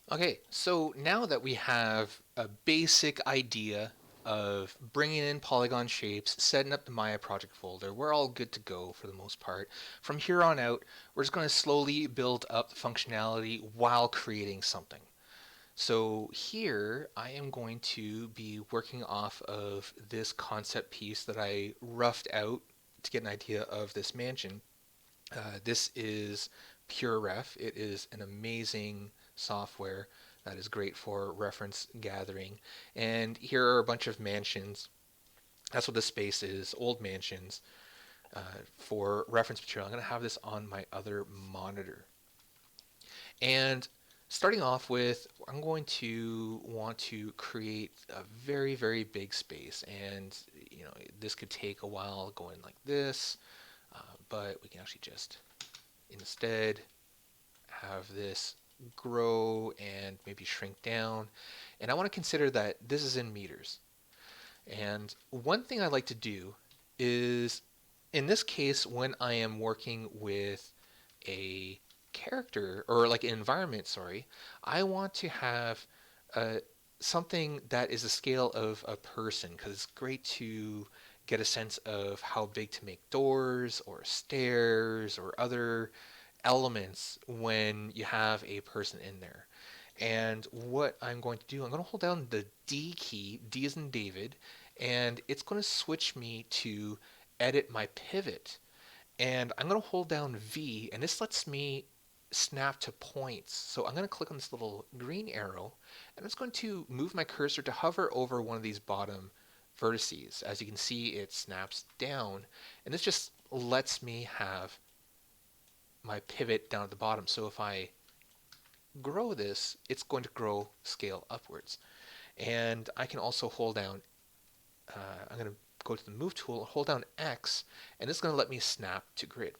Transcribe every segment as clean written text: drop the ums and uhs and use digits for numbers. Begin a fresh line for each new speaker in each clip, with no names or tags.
Okay, so now that we have a basic idea of bringing in polygon shapes, setting up the Maya project folder, we're all good to go for the most part. From here on out, we're just going to slowly build up the functionality while creating something. So here I am going to be working off of this concept piece that I roughed out to get an idea of this mansion. This is PureRef. It is an amazing software that is great for reference gathering. And here are a bunch of mansions. That's what this space is, old mansions for reference material. I'm going to have this on my other monitor. And starting off with, I'm going to want to create a very, very big space. And, this could take a while going like this, but we can actually just instead have this grow and maybe shrink down. And I want to consider that this is in meters. And one thing I like to do is, in this case, when I am working with a character or like an environment, sorry, I want to have uh, something that is the scale of a person because it's great to get a sense of how big to make doors or stairs or other elements when you have a person in there. And what I'm going to do, I'm going to hold down the D key, D as in David, and it's going to switch me to edit my pivot. And I'm going to hold down V, and this lets me snap to points. So I'm going to click on this little green arrow, and it's going to move my cursor to hover over one of these bottom vertices. As you can see, it snaps down, and this just lets me have my pivot down at the bottom. So if I grow this, it's going to grow scale upwards. And I can also hold down, I'm going to go to the move tool, hold down X, and this is going to let me snap to grid.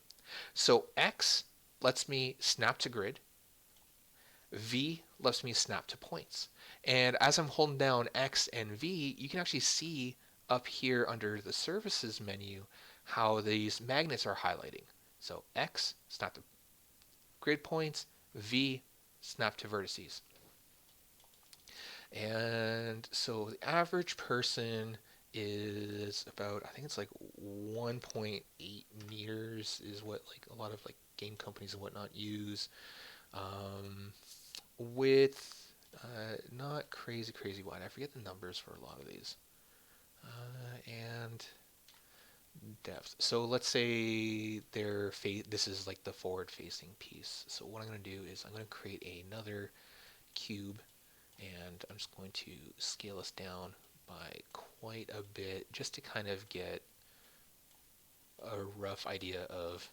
So X lets me snap to grid. V lets me snap to points. And as I'm holding down X and V, you can actually see up here under the services menu how these magnets are highlighting. So X, snap to grid points, V, snap to vertices. And so the average person is about, I think it's like 1.8 meters is what like a lot of like game companies and whatnot use. Width, not crazy wide. I forget the numbers for a lot of these. And depth. So let's say this is like the forward facing piece. So what I'm going to do is I'm going to create another cube, and I'm just going to scale this down by quite a bit just to kind of get a rough idea of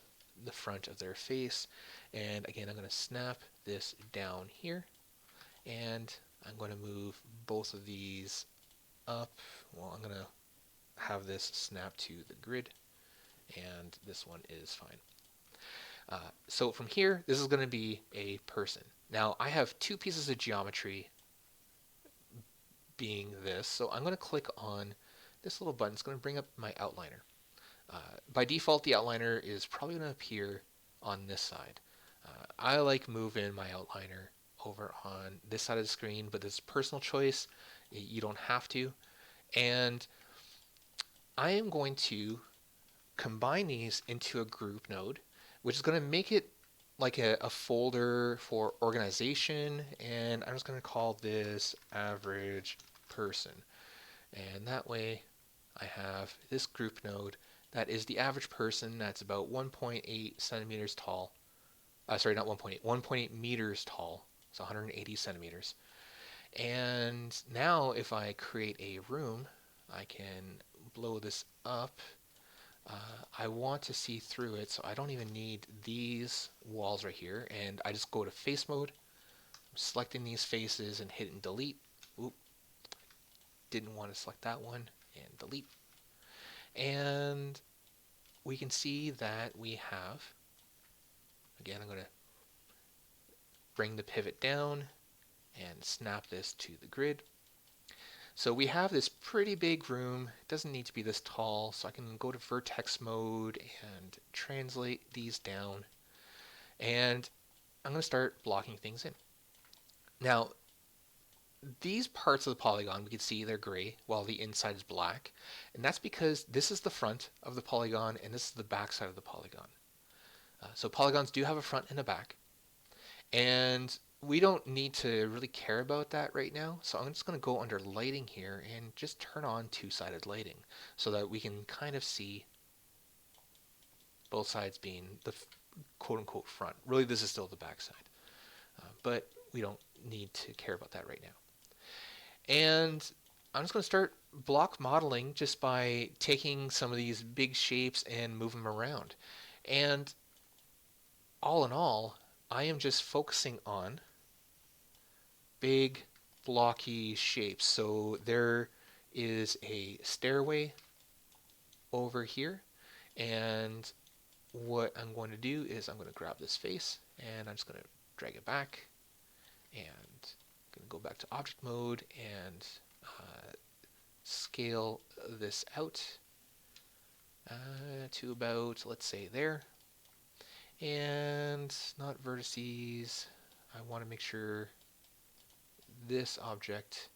the front of their face. And again, I'm going to snap this down here, and I'm going to move both of these up. Well, I'm going to have this snap to the grid, and this one is fine. So from here, this is going to be a person. Now I have two pieces of geometry being this, so I'm going to click on this little button. It's going to bring up my outliner. By default, the outliner is probably going to appear on this side. I like moving my outliner over on this side of the screen, but it's personal choice. You don't have to. And I am going to combine these into a group node, which is going to make it like a folder for organization. And I'm just going to call this average person. And that way I have this group node that is the average person that's about 1.8 centimeters tall. Sorry, not 1.8, 1.8 meters tall. So 180 centimeters. And now if I create a room, I can blow this up. I want to see through it, so I don't even need these walls right here. And I just go to face mode. I'm selecting these faces and hitting delete. Oop, didn't want to select that one, and delete. And we can see that we have, again, I'm going to bring the pivot down and snap this to the grid. So we have this pretty big room. It doesn't need to be this tall, so I can go to vertex mode and translate these down. And I'm going to start blocking things in. Now, these parts of the polygon, we can see they're gray while the inside is black. And that's because this is the front of the polygon and this is the back side of the polygon. So polygons do have a front and a back. And we don't need to really care about that right now. So I'm just going to go under lighting here and just turn on two-sided lighting so that we can kind of see both sides being the quote-unquote front. Really, this is still the back side. But we don't need to care about that right now. And I'm just going to start block modeling just by taking some of these big shapes and move them around. And all in all, I am just focusing on big blocky shapes. So there is a stairway over here, and what I'm going to do is I'm going to grab this face and I'm just going to drag it back, and I'm going to go back to object mode and scale this out to about, let's say, there. And not vertices. I want to make sure this object,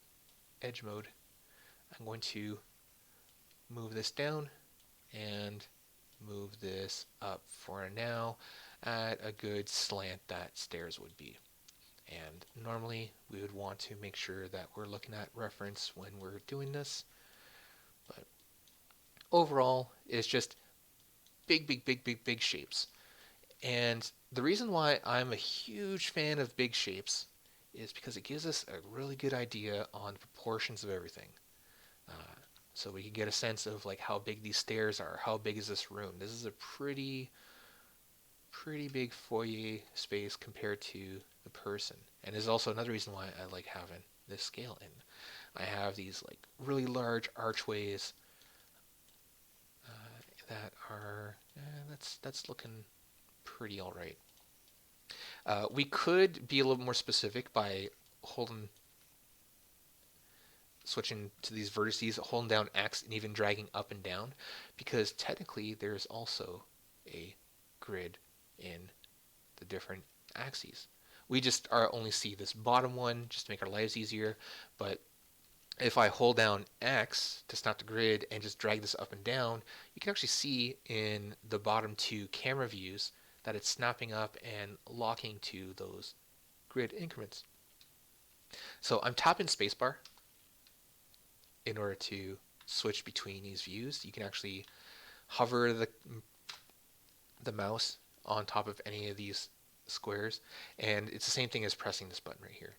edge mode, I'm going to move this down and move this up for now at a good slant that stairs would be. And normally we would want to make sure that we're looking at reference when we're doing this. But overall, it's just big shapes. And the reason why I'm a huge fan of big shapes is because it gives us a really good idea on the proportions of everything. So we can get a sense of like how big these stairs are, how big is this room. This is a pretty big foyer space compared to the person. And there's also another reason why I like having this scale in. I have these like really large archways that are, that's looking pretty all right. We could be a little more specific by switching to these vertices, holding down X and even dragging up and down, because technically there's also a grid in the different axes. We just only see this bottom one just to make our lives easier, but if I hold down X to snap the grid and just drag this up and down, you can actually see in the bottom two camera views that it's snapping up and locking to those grid increments. So I'm tapping spacebar in order to switch between these views. You can actually hover the mouse on top of any of these squares, and it's the same thing as pressing this button right here.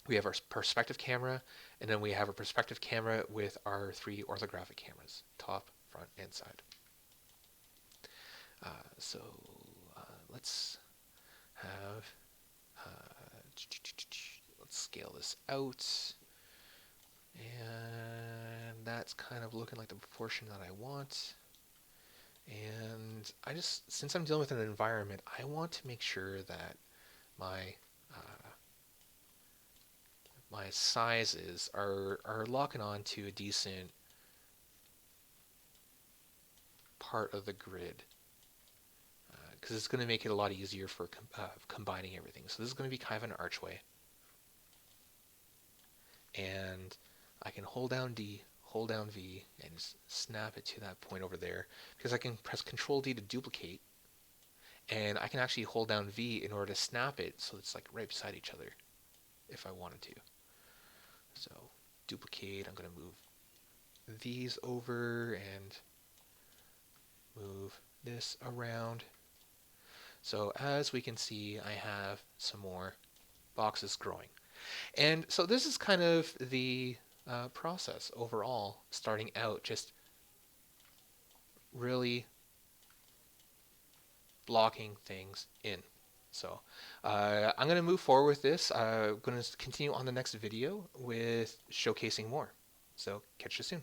We have our perspective camera, and then we have a perspective camera with our three orthographic cameras, top, front, and side. So let's have, let's scale this out, and that's kind of looking like the proportion that I want. And since I'm dealing with an environment, I want to make sure that my my sizes are locking on to a decent part of the grid, because it's going to make it a lot easier for combining everything. So this is going to be kind of an archway, and I can hold down D, hold down V, and snap it to that point over there, because I can press Control D to duplicate, and I can actually hold down V in order to snap it so it's like right beside each other if I wanted to. So duplicate, I'm going to move these over and move this around. So as we can see, I have some more boxes growing. And so this is kind of the process overall, starting out just really blocking things in. So I'm going to move forward with this. I'm going to continue on the next video with showcasing more. So catch you soon.